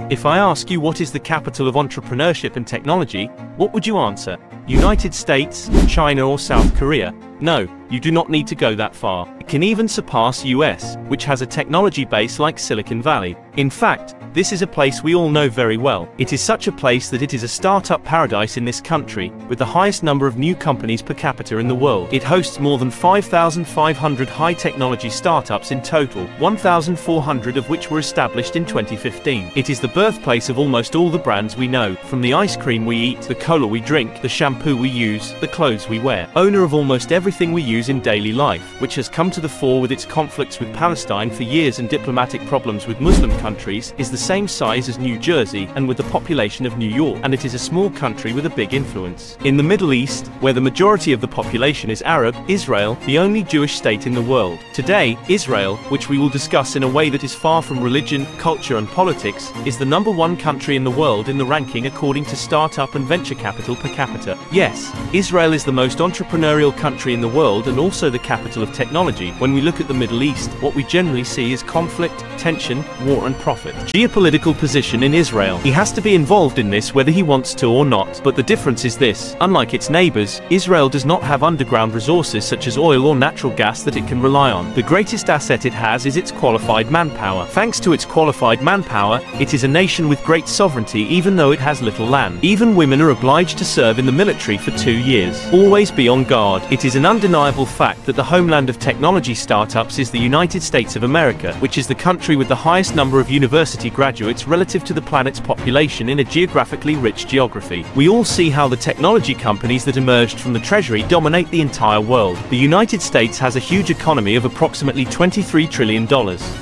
If I ask you what is the capital of entrepreneurship and technology, what would you answer? United States, China or South Korea? No, you do not need to go that far. It can even surpass US, which has a technology base like Silicon Valley. In fact, this is a place we all know very well. It is such a place that it is a startup paradise in this country, with the highest number of new companies per capita in the world. It hosts more than 5,500 high-technology startups in total, 1,400 of which were established in 2015. It is the birthplace of almost all the brands we know, from the ice cream we eat, the cola we drink, the shampoo we use, the clothes we wear. Owner of almost everything we use in daily life, which has come to the fore with its conflicts with Palestine for years and diplomatic problems with Muslim countries, is the same size as New Jersey and with the population of New York, and it is a small country with a big influence. In the Middle East, where the majority of the population is Arab, Israel, the only Jewish state in the world. Today, Israel, which we will discuss in a way that is far from religion, culture and politics, is the #1 country in the world in the ranking according to startup and venture capital per capita. Yes, Israel is the most entrepreneurial country in the world and also the capital of technology. When we look at the Middle East, what we generally see is conflict, tension, war and profit. Geopolitical position in Israel. He has to be involved in this whether he wants to or not. But the difference is this: unlike its neighbors, Israel does not have underground resources such as oil or natural gas that it can rely on. The greatest asset it has is its qualified manpower. Thanks to its qualified manpower, it is a nation with great sovereignty even though it has little land. Even women are obliged to serve in the military for 2 years. Always be on guard. It is an undeniable fact that the homeland of technology startups is the United States of America, which is the country with the highest number of university graduates relative to the planet's population in a geographically rich geography. We all see how the technology companies that emerged from the Treasury dominate the entire world. The United States has a huge economy of approximately $23 trillion.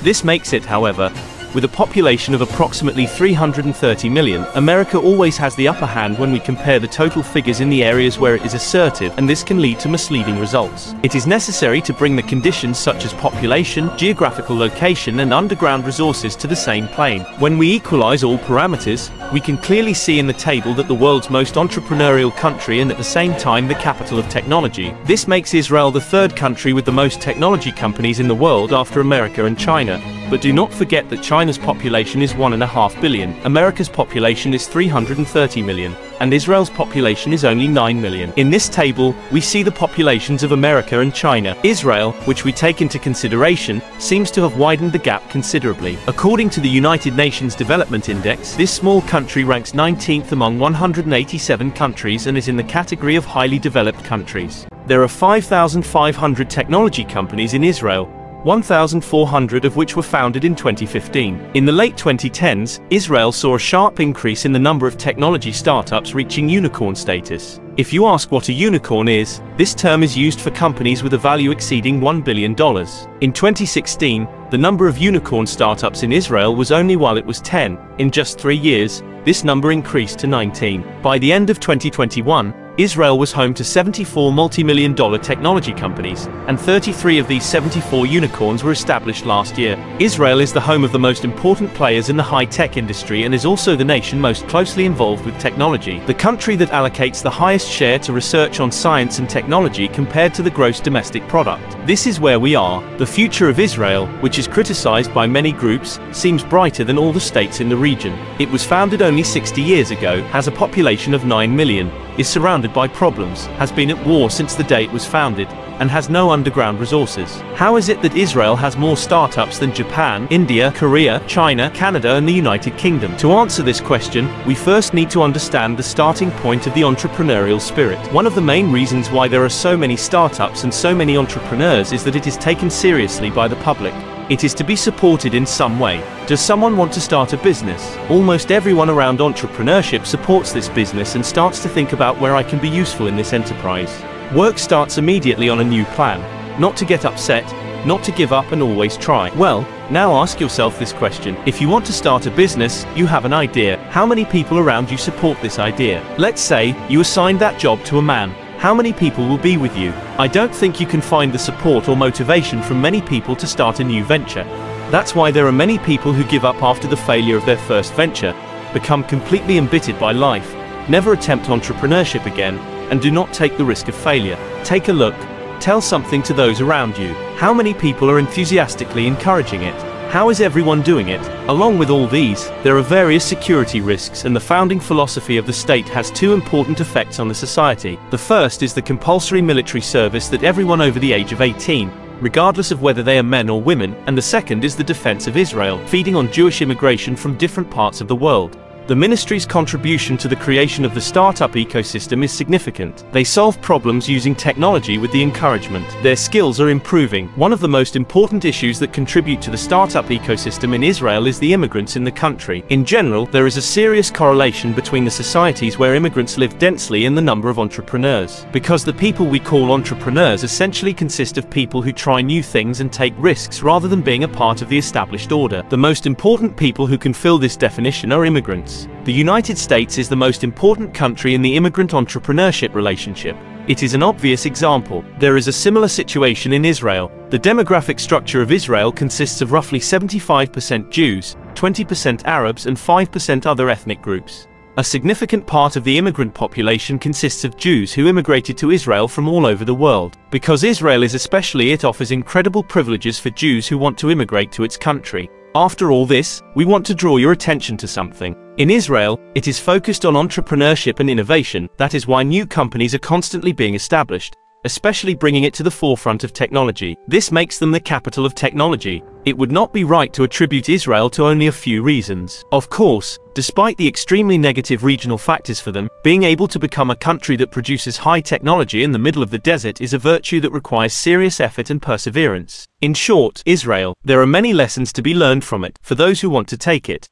This makes it, however, with a population of approximately 330 million, America always has the upper hand when we compare the total figures in the areas where it is assertive, and this can lead to misleading results. It is necessary to bring the conditions such as population, geographical location and underground resources to the same plane. When we equalize all parameters, we can clearly see in the table that the world's most entrepreneurial country and at the same time the capital of technology. This makes Israel the third country with the most technology companies in the world after America and China. But do not forget that China's population is 1.5 billion, America's population is 330 million, and Israel's population is only 9 million. In this table, we see the populations of America and China. Israel, which we take into consideration, seems to have widened the gap considerably. According to the United Nations Development Index, this small country ranks 19th among 187 countries and is in the category of highly developed countries. There are 5,500 technology companies in Israel, 1,400 of which were founded in 2015. In the late 2010s, Israel saw a sharp increase in the number of technology startups reaching unicorn status. If you ask what a unicorn is, this term is used for companies with a value exceeding $1 billion. In 2016, the number of unicorn startups in Israel was only while it was 10. In just 3 years, this number increased to 19. By the end of 2021, Israel was home to 74 multi-million-dollar technology companies, and 33 of these 74 unicorns were established last year. Israel is the home of the most important players in the high-tech industry and is also the nation most closely involved with technology. The country that allocates the highest share to research on science and technology compared to the gross domestic product. This is where we are. The future of Israel, which is criticized by many groups, seems brighter than all the states in the region. It was founded only 60 years ago, has a population of 9 million, is surrounded by problems, has been at war since the day it was founded, and has no underground resources. How is it that Israel has more startups than Japan, India, Korea, China, Canada and the United Kingdom? To answer this question, we first need to understand the starting point of the entrepreneurial spirit. One of the main reasons why there are so many startups and so many entrepreneurs is that it is taken seriously by the public. It is to be supported in some way. Does someone want to start a business? Almost everyone around entrepreneurship supports this business and starts to think about where I can be useful in this enterprise. Work starts immediately on a new plan. Not to get upset, not to give up and always try. Well, now ask yourself this question. If you want to start a business, you have an idea. How many people around you support this idea? Let's say you assigned that job to a man. How many people will be with you? I don't think you can find the support or motivation from many people to start a new venture. That's why there are many people who give up after the failure of their first venture, become completely embittered by life, never attempt entrepreneurship again, and do not take the risk of failure. Take a look. Tell something to those around you. How many people are enthusiastically encouraging it? How is everyone doing it? Along with all these, there are various security risks, and the founding philosophy of the state has two important effects on the society. The first is the compulsory military service that everyone over the age of 18, regardless of whether they are men or women, and the second is the defense of Israel, feeding on Jewish immigration from different parts of the world. The ministry's contribution to the creation of the startup ecosystem is significant. They solve problems using technology with the encouragement. Their skills are improving. One of the most important issues that contribute to the startup ecosystem in Israel is the immigrants in the country. In general, there is a serious correlation between the societies where immigrants live densely and the number of entrepreneurs. Because the people we call entrepreneurs essentially consist of people who try new things and take risks rather than being a part of the established order. The most important people who can fill this definition are immigrants. The United States is the most important country in the immigrant entrepreneurship relationship. It is an obvious example. There is a similar situation in Israel. The demographic structure of Israel consists of roughly 75% Jews, 20% Arabs, and 5% other ethnic groups. A significant part of the immigrant population consists of Jews who immigrated to Israel from all over the world. Because Israel is especially, it offers incredible privileges for Jews who want to immigrate to its country. After all this, we want to draw your attention to something. In Israel, it is focused on entrepreneurship and innovation. That is why new companies are constantly being established, especially bringing it to the forefront of technology. This makes them the capital of technology. It would not be right to attribute Israel to only a few reasons. Of course, despite the extremely negative regional factors for them, being able to become a country that produces high technology in the middle of the desert is a virtue that requires serious effort and perseverance. In short, Israel, there are many lessons to be learned from it, for those who want to take it.